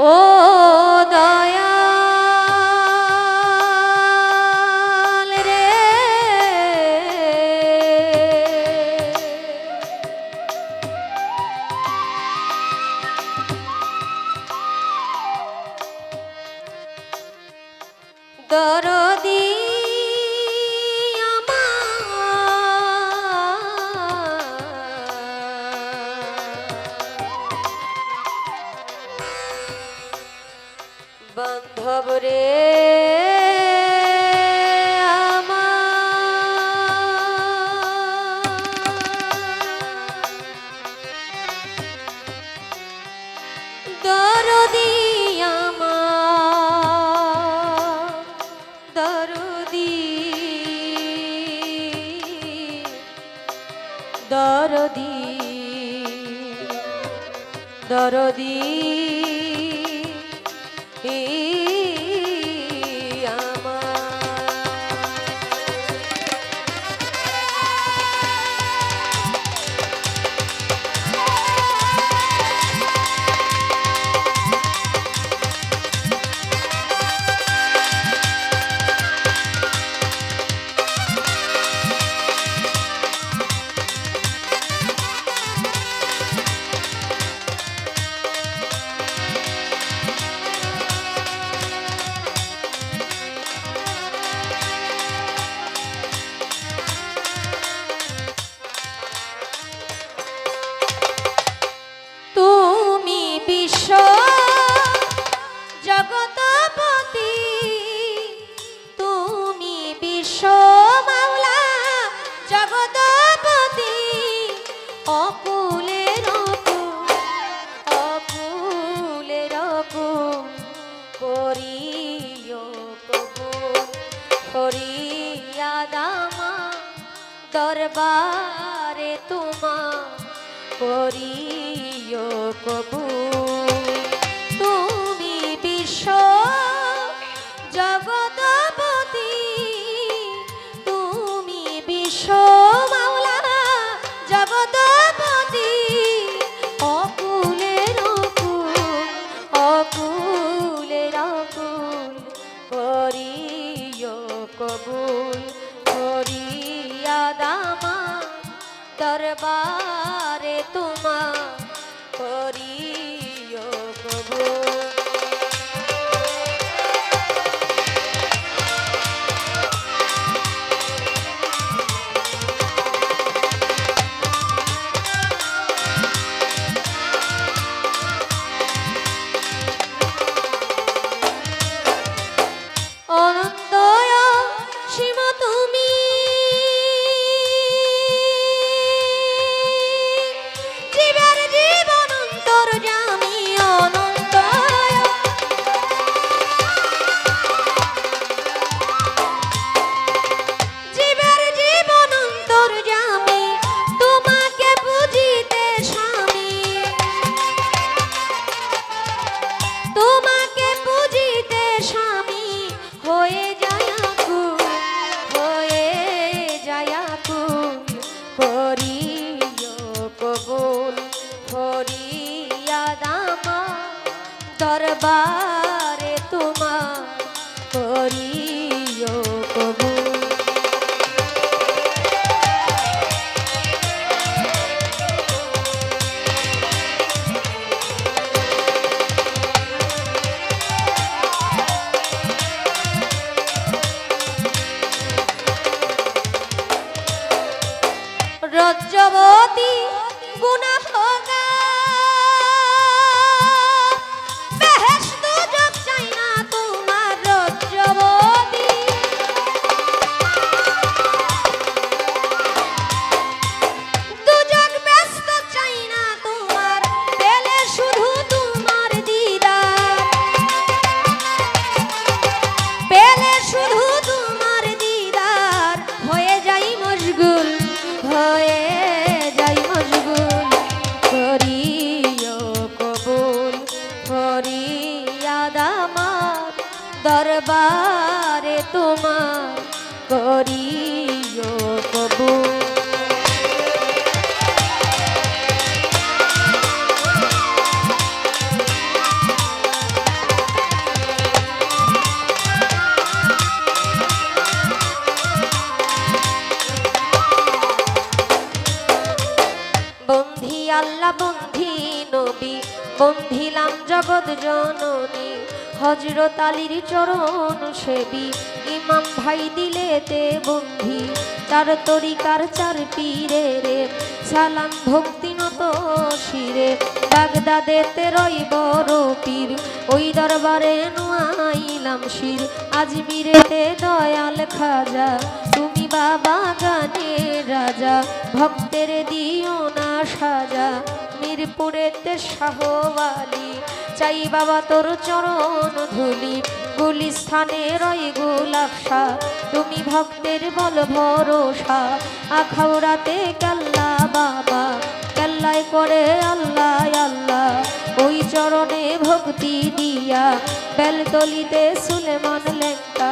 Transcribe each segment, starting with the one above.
ও দয়াল রে দরদি বান্ধব রে দরদি দরদি দরদি দরদি জগতপতি তুমি বিশ্ব মাওলা জগতপতি অকুলের অকুলের করিও কবুল ফরিয়াদ আমার দরবারে তোমা করিও কবুল তুমি বিশ্ব জগতপতি তুমি বিশ্ব মাওলা জগতপতি অকুলের অকুলের করিও কবুল ফরিয়াদ আমার দরবারে তোমা করিও কবুল অনন্তয় সীম তুমি জীবের জীবন অন্তর্যামী অনন্তয় জীবের জীবন অন্তর্যামী তোমাকে বুঝিতে স্বামী তোমাকে বুঝিতে স্বামী হয়ে যায়াকুল করিও কবুল ফরিয়াদ আমার দরবারে তোমা করিও কবুল রজ্জবতী গুনাহগার বেহেশত যোগ চাই না তোমার রজ্জবতী দুজক ব্যস্ত চাই না তোমার পেলে শুধু তোমার দিদার পেলে শুধু তোমার দিদার হয়ে যাই মশগুল হয়ে যাই মশগুল করি আল্লাহ বন্ধি নবী বন্ধিলাম জগৎ জননী হযরত আলীর চরণ সেবী ইমাম ভাই দিলেতে বন্ধি চার তরিকার চার পীরে রে সালাম ভক্তি নত শিরে বাগদাদেতে রই বড় পীর ওই দরবারে নুয়াইলাম শির আজমিরেতে দয়াল খাজা তুমি বাবা গানের রাজা ভক্তের দিও না সাজা মিরপুরেতে শাহওয়ালি চাই বাবা তোর চরণ ধুলি গুলিস্থানে রই গোলাপশা তুমি ভক্তের বল ভরসা আখাউড়াতে কেল্লা বাবা কেল্লায় করে আল্লাহ আল্লাহ ওই চরণে ভক্তি দিয়া বেলতলিতে সুলেমান লেংটা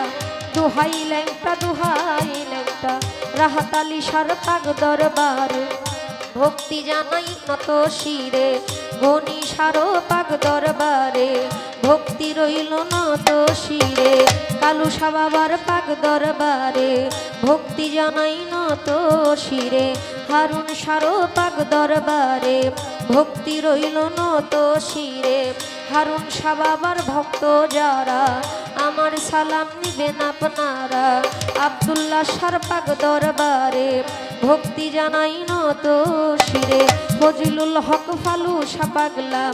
দুহাই লেংটা দুহাই লেংটা রাহাতালি সার পাক দরবার ভক্তি জানাই নত শিরে গনি সারো পাক দরবারে ভক্তি রইল নত শিরে কালুসা বাবার পাক দরবারে ভক্তি জানাই নত শিরে হারুন সারো পাক দরবারে ভক্তি রইল নত শিরে হারুন শাহ বাবার ভক্ত যারা আমার সালাম নিবেন আপনারা আব্দুল্লাহ শাহ পাক দরবারে ভক্তি জানাই নত শিরে ফজলুল হক ফালু শাহ পাগলা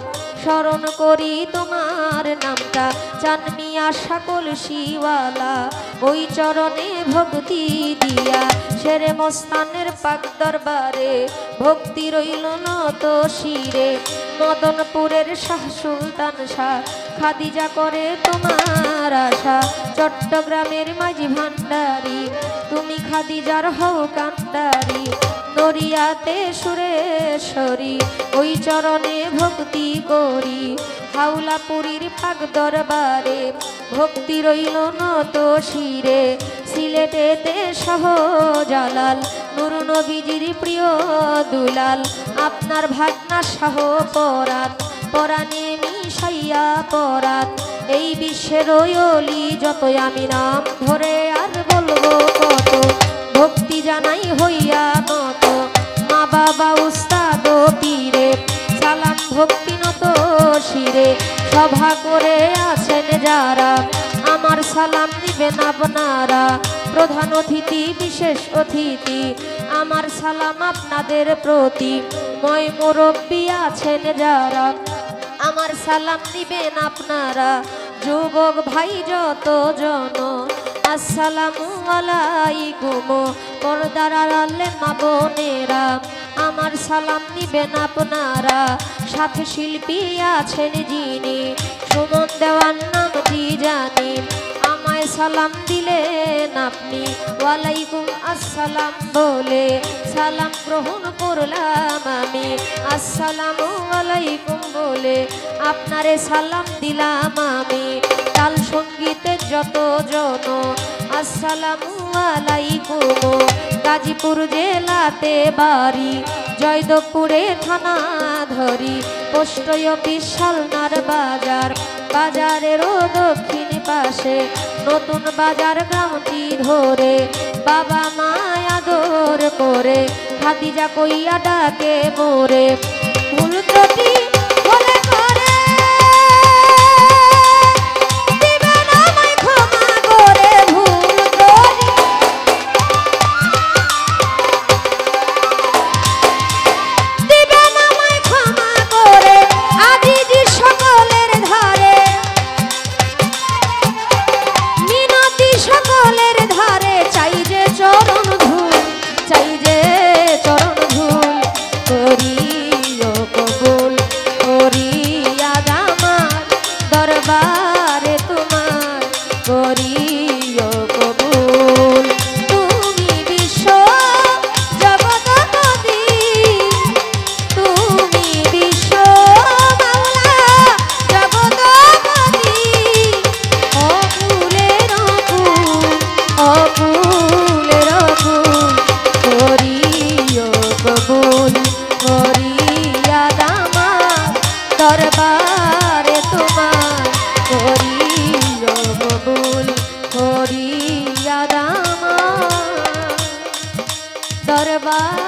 স্মরণ করি তোমার নামটা চানমিয়া সকল শিওয়ালা ওই চরণে ভক্তি দিয়া শেরে মস্তানের পাক দরবারে ভক্তি রইল নত শিরে মদনপুরের শাহ সুলতান শাহ খাদিজা করে তোমার আশা চট্টগ্রামের মাঝি ভান্ডারি তুমি খাদিজার হও কান্ডারি দরিয়াতে সুরেশ্বরী ওই চরণে ভক্তি করি হাওলাপুরীর পাক দরবারে ভক্তি রইল নত শিরে সিলেটেতে শাহজালাল নূর নবীজির প্রিয় দুলাল আপনার ভাগনা শাহ পরাণ পরাণে মিশাইয়া পরাণ এই বিশ্বের অলি যতই আমি নাম ধরে আর বলবো কত ভক্তি জানাই হইয়া নত মা বাবা উস্তাদ পীরে সালাম ভক্তি নত শিরে সভা করে আছেন যারা আমার সালাম দিবেন আপনারা প্রধান অতিথি বিশেষ অতিথি আমার সালাম আপনাদের প্রতি মই মুরব্বী আছেন যারা আমার সালাম দিবেন আপনারা যুবক ভাই যত জন আসসালামু আলাইকুম পর্দার আড়ালে মা বোনেরা আমার সালাম দিবেন আপনারা সাথে শিল্পী আছেন যিনি সুমন দেওয়ার নামটি জানি আমায় সালাম দিলেন আপনি ওয়ালাইকুম আসসালাম বলে সালাম গ্রহণ করলাম আমি আসসালামু আলাইকুম বলে আপনারে সালাম দিলাম আমি তাল সঙ্গীতের যত জন আসসালামু আলাইকুম গাজীপুর জেলাতে বাড়ি জয়দেবপুরে থানা ধরি পোস্ট অফিস শালনার বাজার বাজারেরও দক্ষিণ পাশে নতুন বাজার গ্রামটি ধরে বাবা মায় আদর করে খাদিজা কইয়া ডাকে মোরে ভুল ত্রুটি হলে করে দিবেন আমায় ক্ষমা করে ভুল ত্রুটি দিবেন আমায় ক্ষমা করে আজিজি সকলের ধারে মিনতি সকলের ধারে চাই যে চরণ ধুল চাই যে চরণ ধুল করিও কবুল করিয়া আমার দরবারে তোমার করিও কবুল তুমি বিশ্ব জগৎপতি তুমি বিশ্ব মাওলা জগৎপতি অকুলের অকুল অকুলের অকুল করিও কবুল করিয়া আমার দরবারে তোমার করিও কবুল করিয়া আমার দরবার